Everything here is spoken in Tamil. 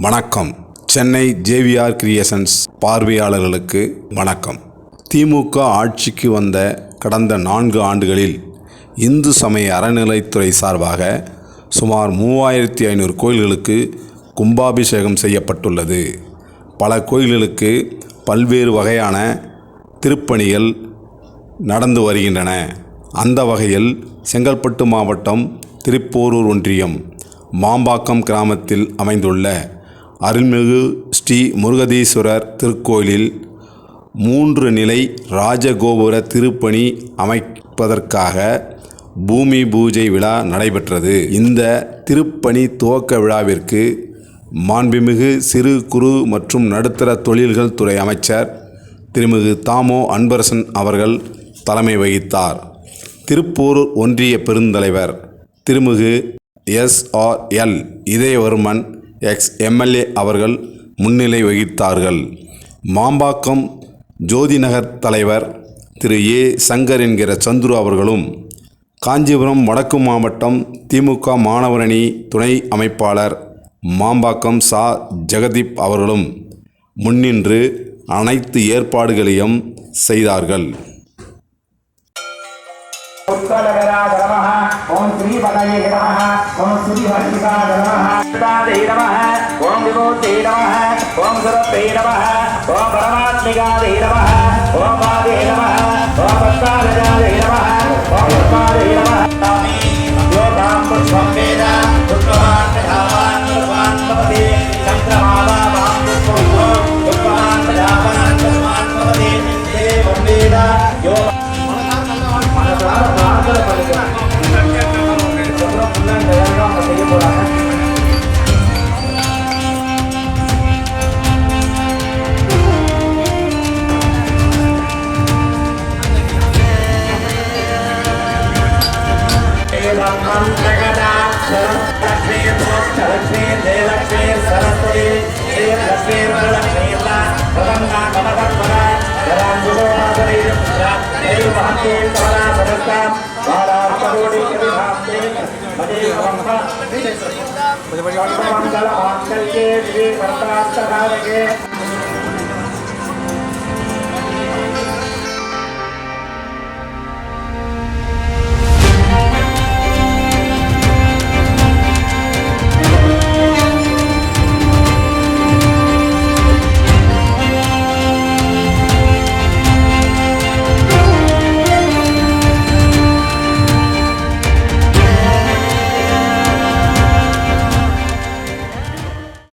வணக்கம். சென்னை ஜேவிஆர் கிரியேஷன்ஸ் பார்வையாளர்களுக்கு வணக்கம். திமுக ஆட்சிக்கு வந்த கடந்த 4 ஆண்டுகளில் இந்து சமய அறநிலைத்துறை சார்பாக சுமார் 3500 கோயில்களுக்கு கும்பாபிஷேகம் செய்யப்பட்டுள்ளது. பல கோயில்களுக்கு பல்வேறு வகையான திருப்பணிகள் நடந்து வருகின்றன. அந்த வகையில் செங்கல்பட்டு மாவட்டம் திருப்போரூர் ஒன்றியம் மாம்பாக்கம் கிராமத்தில் அமைந்துள்ள அருள்மிகு ஸ்ரீ முருகதீஸ்வரர் திருக்கோயிலில் 3 நிலை ராஜகோபுர திருப்பணி அமைப்பதற்காக பூமி பூஜை விழா நடைபெற்றது. இந்த திருப்பணி துவக்க விழாவிற்கு மாண்புமிகு சிறு குறு மற்றும் நடுத்தர தொழில்கள் துறை அமைச்சர் திருமிகு தாமோ அன்பரசன் அவர்கள் தலைமை வகித்தார். திருப்போரூர் ஒன்றிய பெருந்தலைவர் திருமிகு SRL இதயவர்மன் எக்ஸ்-MLA அவர்கள் முன்னிலை வகித்தார்கள். மாம்பாக்கம் ஜோதிநகர் தலைவர் திரு சங்கர் என்கிற சந்துரு அவர்களும், காஞ்சிபுரம் வடக்கு மாவட்டம் திமுக மாணவரணி துணை அமைப்பாளர் மாம்பாக்கம் ஜெகதீப் அவர்களும் முன்னின்று அனைத்து ஏற்பாடுகளையும் செய்தார்கள். ओम श्री पदये नमः ओम श्री हरिकाय नमः दादे नमः ओम विभूते नमः ओम सुरते नमः ओम परमात्मिकाय नमः ओम पादे नमः ओम पत्तालजाय नमः ओम पादे नमः तामि योगां पुष्पं वेद पुष्पवान् धावान् पुष्पान् भवति चन्द्रमाला वां पुष्पं पुष्पवान् धावान् पुष्पान् भवति देवं वेद योग